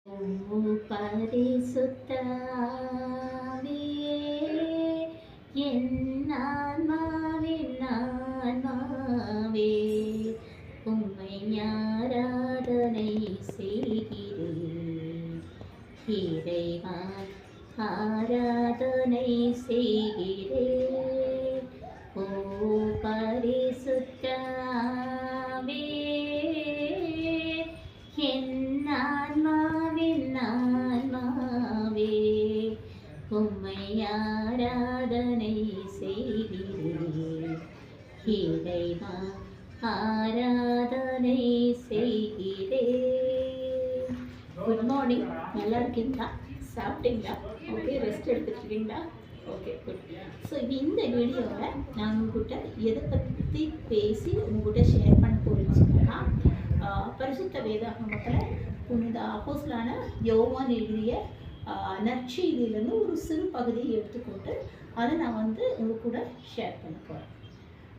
ஓ பரிசுத்த ஆவியே, என் ஆன்மாவின் ஆன்மாவே, உம்மை ஆராதனை செய்கிறேன். இறைவா ஆராதனை செய்கிறேன். ஓ பரிசுத்த ஆவியே, என் ஆன்மாவின் ஆன்மாவே, உம்மை ஆராதனை செய்கிறேன். இறைவா ஆராதனை செய்கிறேன். Good morning. நல்லா இருக்கீங்களா? சாப்பிட்டீங்களா? ஓகே, ரெஸ்ட் எடுத்துக்கிட்டீங்களா? Okay, good. ஸோ இந்த வீடியோவில் நான் உங்கள்கிட்ட எதை பற்றி பேசி உங்கள்கிட்ட ஷேர் பண்ண போகிறேன்னா, பரிசுத்த வேதாகமத்தில் புனித அப்போஸ்தலனான யோவான் எழுதிய நற்செய்தியிலேருந்து ஒரு சிறு பகுதியை எடுத்துக்கொண்டு அதை நான் உங்கள் கூட ஷேர் பண்ண போகிறேன்.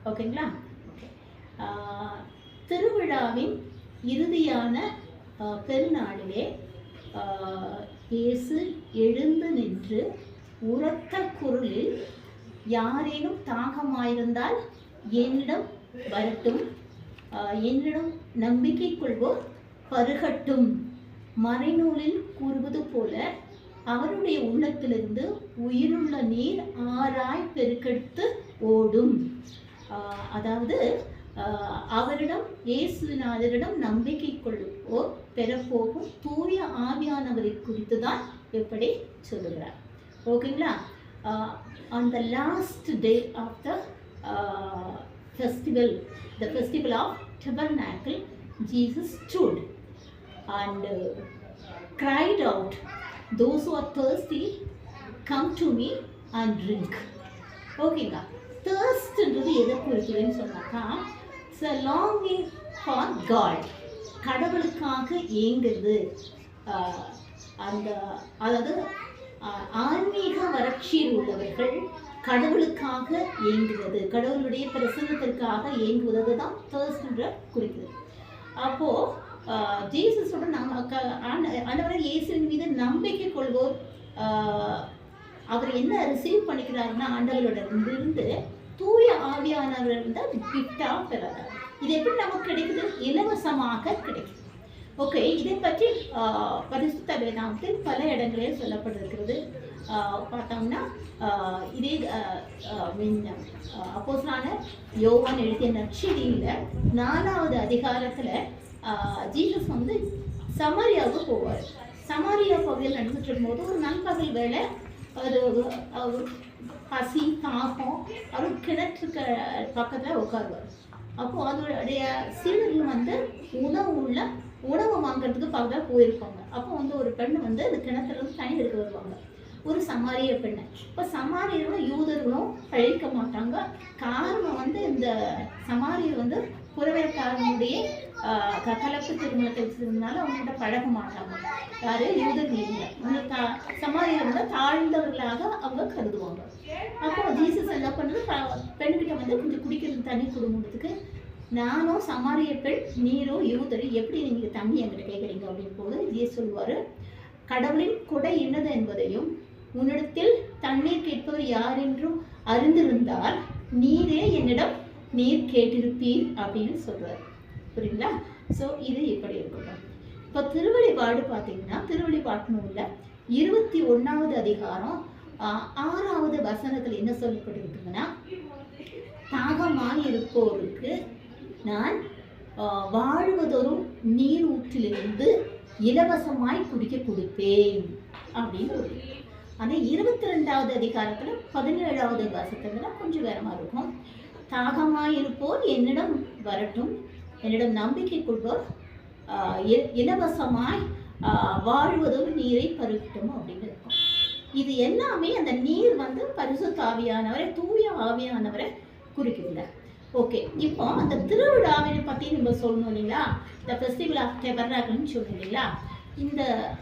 ஓகேங்களா? ஓகே. திருவிழாவின் இறுதியான பெருநாளிலே இயேசு எழுந்து நின்று உரத்த குரலில், யாரேனும் தாகமாயிருந்தால் என்னிடம் வரட்டும், என்னிடம் நம்பிக்கை கொள்வோர் பருகட்டும். மறைநூலில் கூறுவது போல அவருடைய உள்ளத்திலிருந்து உயிருள்ள நீர் ஆராய் பெருக்கெடுத்து ஓடும். அதாவது அவரிடம், இயேசுநாதரிடம் நம்பிக்கை கொள்வோர் பெறப்போகும் தூய ஆவியானவரை குறித்து தான் எப்படி சொல்லுகிறார். ஓகேங்களா? on the last day of the festival of tabernacle, Jesus stood and cried out, those who are thirsty, come to me and drink. ஓகேங்களா? thirstன்றது எதை குறிக்குதுன்னு சொன்னாக்கா, it's a longing for God, கடவுளுக்காக ஏங்குறது. அதாவது ஆன்மீக வறட்சியில் உள்ளவர்கள் கடவுளுக்காக ஏங்குவது, கடவுளுடைய பிரசன்னத்திற்காக ஏங்குவது தான் தர்ஸ்ட்ன்ற குறிக்குது. அப்போது ஜீசஸோட ஆண்டவரை இயேசுவின் மீது நம்பிக்கை கொள்வோர் அவர் என்ன ரிசீவ் பண்ணிக்கிறாருன்னா, ஆண்டவரோட இருந்து தூய ஆவியானவர் கிஃப்டாக பெறாரு. இது எப்படி நமக்கு கிடைக்குது? இலவசமாக கிடைக்குது. ஓகே, இதை பற்றி பரிசுத்த வேதாகமத்தில் பல இடங்களில் சொல்லப்பட்டிருக்கிறது. பார்த்தோம்னா இதே அப்போஸ்தலனான யோவான் எழுதிய நற்செய்தியில் 4வது அதிகாரத்தில் ஜீசஸ் சமாரியாவுக்கு போவார். சமாரியா பகுதியில் நடந்துட்டு இருக்கும்போது ஒரு நண்பகல் வேலை, ஒரு பசி தாகம், அவர் கிணற்றுக்கு பக்கத்தில் உட்காருவார். அப்போது அதோடைய சீடர்கள் உணவு வாங்குறதுக்கு பக்கத்தில் போயிருப்பாங்க. அப்போ ஒரு பெண் அந்த கிணத்துலேருந்து தண்ணி எடுக்க வருவாங்க, ஒரு சமாரிய பெண்ணை. இப்போ சமாரியர்களும் யூதர்களும் பழிக்க மாட்டாங்க. காரணம் இந்த சமாரியர் புறவேற்காரனுடைய கலப்பு திருமணத்தை வச்சிருந்தனால அவங்கள்ட்ட பழக மாட்டாங்க. யாரு? யூதர்கள் இல்லை. சமாரியர் தாழ்ந்தவர்களாக அவங்க கருதுவாங்க. அப்போ ஜீசஸ் என்ன பண்ணுறது, பெண்கிட்ட கொஞ்சம் குடிக்கிறது தண்ணி கொடுங்கிறதுக்கு, நானும் சமாரிய பெண், நீரோ யூதர், எப்படி நீங்கள் தண்ணி என்கிட்ட கேட்குறீங்க அப்படின்னு போது ஜீசஸ் சொல்லுவார், கடவுளின் கொடை என்னது என்பதையும் உன்னிடத்தில் தண்ணீர் கேட்பவர் யார் என்றும் அறிந்திருந்தால் நீரே என்னிடம் நீர் கேட்டிருப்பீர் அப்படின்னு சொல்கிறார். புரியுங்களா? ஸோ இது இப்படி இருக்கட்டும். இப்போ திருவெளிப்பாடு பார்த்தீங்கன்னா, திருவெளிப்பாட்டு நூலில் 21வது அதிகாரம் 6வது வசனத்தில் என்ன சொல்லப்பட்டிருக்குங்கன்னா, தாகமாய் இருப்போருக்கு நான் வாழ்வதொரும் நீர் ஊற்றிலிருந்து இலவசமாய் குடிக்க கொடுப்பேன் அப்படின்னு. அந்த 22வது அதிகாரத்தில் 17வது வசனத்தில் கொஞ்சம் வேறமாக இருக்கும். தாகமாய் இருப்போர் என்னிடம் வரட்டும், என்னிடம் நம்பிக்கை கொள்வோர் இலவசமாய் வாழ்வதொரு நீரை பருகட்டும் அப்படின்னு இருக்கும். இது எல்லாமே அந்த நீர் பரிசுத்த ஆவியானவரை, தூய ஆவியானவரை குறிக்குதுங்க. ஓகே, இப்போ அந்த திருவிழாவை பற்றி நம்ம சொல்லணும் இல்லைங்களா? இந்த ஃபெஸ்டிவல் ஆஃப் டெபர்னாக்கிள்னு சொல்லணும் இல்லைங்களா?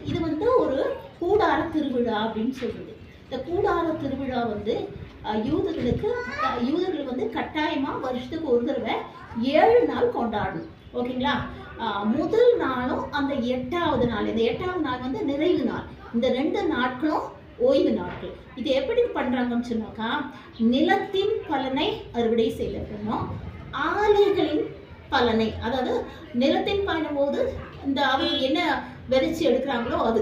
இது ஒரு கூடார திருவிழா அப்படின்னு சொல்லுது. இந்த கூடார திருவிழா யூதர்கள் கட்டாயமாக வருஷத்துக்கு ஒரு தடவை 7 நாள் கொண்டாடணும். ஓகேங்களா? முதல் நாளும் அந்த 8வது நாள், இந்த 8வது நாள் வந்து நிறைவு நாள். இந்த 2 நாட்களும் ஓய்வு நாட்கள். இது எப்படி பண்றாங்கன்னு சொன்னாக்கா, நிலத்தின் பலனை அறுவடை செய்த பின்னும் ஆலைகளின் பலனை, அதாவது நிலத்தின் பயணம் போது இந்த அவங்க என்ன விதைச்சு எடுக்கிறாங்களோ அது,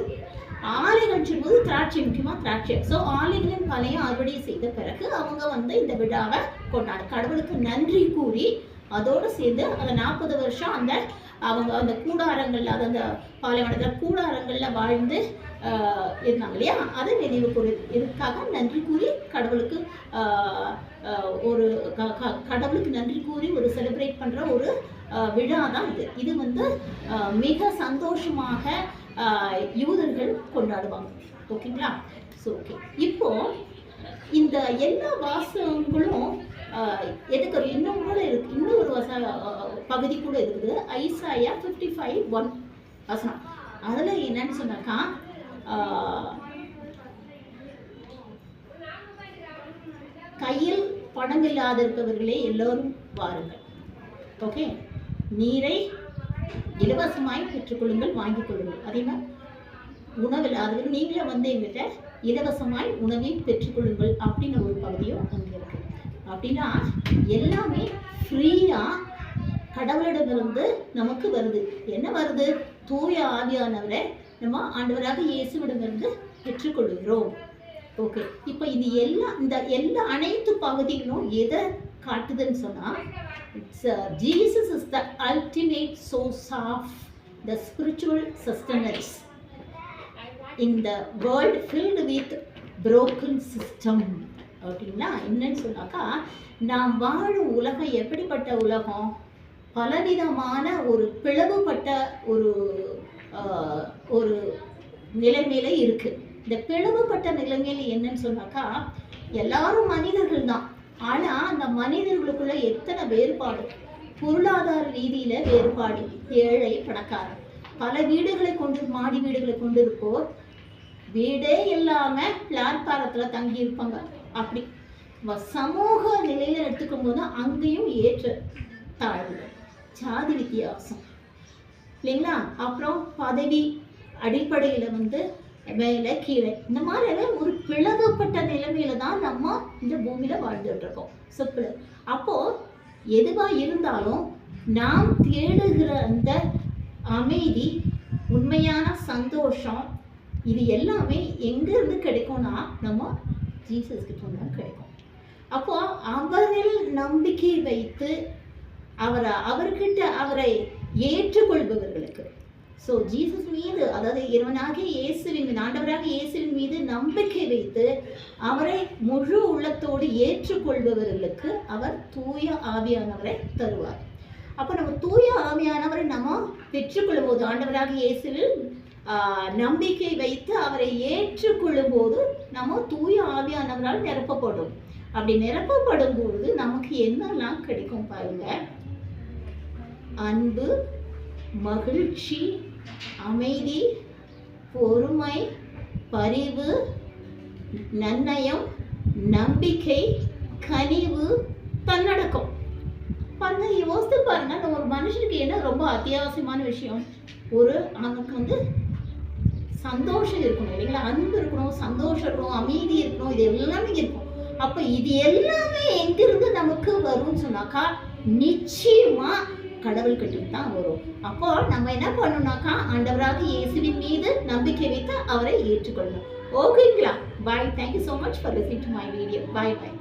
ஆலைகள் சொல்லும்போது திராட்சை, முக்கியமாக திராட்சை. ஸோ ஆலைகளின் பலனையும் அறுவடை செய்த பிறகு அவங்க வந்து இந்த விழாவை கொண்டாடு கடவுளுக்கு நன்றி கூறி, அதோடு சேர்ந்து அந்த 40 வருஷம் அந்த அவங்க அந்த கூடாரங்கள்ல, அது அந்த பாலைவனத்தில் கூடாரங்கள்ல வாழ்ந்து இருந்தாங்க இல்லையா, அதை நினைவு கூறி இதுக்காக நன்றி கூறி கடவுளுக்கு ஒரு கடவுளுக்கு நன்றி கூறி ஒரு செலிப்ரேட் பண்ற ஒரு விழா தான் இது. இது வந்து மிக சந்தோஷமாக யூதர்கள் கொண்டாடுவாங்க. ஓகேங்களா? ஸோ ஓகே, இப்போ இந்த எல்லா வாசகங்களும் எதுக்கு இன்னும் கூட இருக்கு, இன்னும் ஒரு பகுதி கூட இருக்குது. ஐசாயா 55:1 வசனம். அதுல என்னன்னு சொன்னாக்கா, கையில் பணம் இல்லாதிருப்பவர்களே எல்லோரும் வாருங்கள். ஓகே, நீரை இலவசமாய் பெற்றுக்கொள்ளுங்கள், வாங்கிக் கொள்ளுங்கள். அதே மாதிரி உணவில்லாதவர்கள் நீங்களே வந்து எங்கிட்ட இலவசமாய் உணவை பெற்றுக்கொள்ளுங்கள் அப்படின்னு ஒரு பகுதியும் அங்கே இருக்கு. அப்படின்னா எல்லாமே ஃப்ரீயா கடவுளிடமிருந்து நமக்கு வருது. என்ன வருது? தூய ஆவியானவரை நம்ம ஆண்டவராக இயேசுவிடமிருந்து பெற்றுக்கொள்கிறோம். ஓகே, இப்போ இந்த எல்லா அனைத்து பகுதிகளும் எதை காட்டுதுன்னு சொன்னா, Jesus is the ultimate source of the spiritual sustenance in the world filled with broken system. அப்படின்னா என்னன்னு சொன்னாக்கா, நாம் வாழும் உலகம் எப்படிப்பட்ட உலகம்? பலவிதமான ஒரு பிளவுபட்ட ஒரு நிலைமையில இருக்கு. இந்த பிளவுபட்ட நிலைமையில என்னன்னு சொன்னாக்கா, எல்லாரும் மனிதர்கள் தான். ஆனா அந்த மனிதர்களுக்குள்ள எத்தனை வேறுபாடு! பொருளாதார ரீதியில வேறுபாடு. ஏழை பணக்காரன், பல வீடுகளை கொண்டு, மாடி வீடுகளை கொண்டு இருப்போர் வீடே இல்லாம பிளாட்பாரத்துல தங்கி இருப்பாங்க. அப்படி சமூக நிலையில எடுத்துக்கும் போது அங்கேயும் ஏற்ற தாழ்வு, ஜாதி வித்தியாசம் இல்லைங்களா? அப்புறம் பதவி அடிப்படையில வந்து மேலே கீழே, இந்த மாதிரி ஒரு பிளவுபட்ட நிலைமையில தான் நம்ம இந்த பூமியில வாழ்ந்துட்டு இருக்கோம். சொற்கள் அப்போ எதுவா இருந்தாலும் நாம் தேடுகிற அந்த அமைதி, உண்மையான சந்தோஷம், இது எல்லாமே எங்க இருந்து கிடைக்கும்னா நம்ம ஜீசஸ் கிட்ட தான் கிடைக்கும். அப்போ அவரில் நம்பிக்கை வைத்து அவர்கிட்ட அவரை ஏற்றுக்கொள்பவர்களுக்கு, ஸோ ஜீசஸ் மீது, அதாவது இறைவனாகிய இயேசுவின் மீது, ஆண்டவராக இயேசுவின் மீது நம்பிக்கை வைத்து அவரை முழு உள்ளத்தோடு ஏற்றுக்கொள்பவர்களுக்கு அவர் தூய ஆவியானவரை தருவார். அப்போ நம்ம தூய ஆவியானவரை நம்ம பெற்றுக்கொள்ளும் போது, ஆண்டவராக இயேசுவில் நம்பிக்கை வைத்து அவரை ஏற்றுக்கொள்ளும் போது நம்ம தூய ஆவியானவரால் நிரப்பப்படும். அப்படி நிரப்பப்படும் போது நமக்கு என்னெல்லாம் கிடைக்கும் பாருங்க. அன்பு, மகிழ்ச்சி, அமைதி, பொறுமை, பரிவு, நன்னயம், நம்பிக்கை, கனிவு, தன்னடக்கம். பாருங்க, யோசித்து பாருங்க, ஒரு மனுஷனுக்கு என்ன ரொம்ப அத்தியாவசியமான விஷயம்? அவனுக்கு வந்து சந்தோஷம் இருக்கணும் இல்லைங்களா? அன்பு இருக்கணும், சந்தோஷம் இருக்கணும், அமைதி இருக்கணும், இது எல்லாமே இருக்கும். அப்ப இது எல்லாமே எங்கிருந்து நமக்கு வரும்னு சொன்னாக்கா, நிச்சயமா கடவுள் கிட்ட தான் வரும். அப்போ நம்ம என்ன பண்ணணும்னாக்கா, ஆண்டவராக இயேசுவின் மீது நம்பிக்கை வைத்து அவரை ஏற்றுக்கொள்ளணும். ஓகேங்களா? Bye. Thank you so much for listening to my video. Bye bye.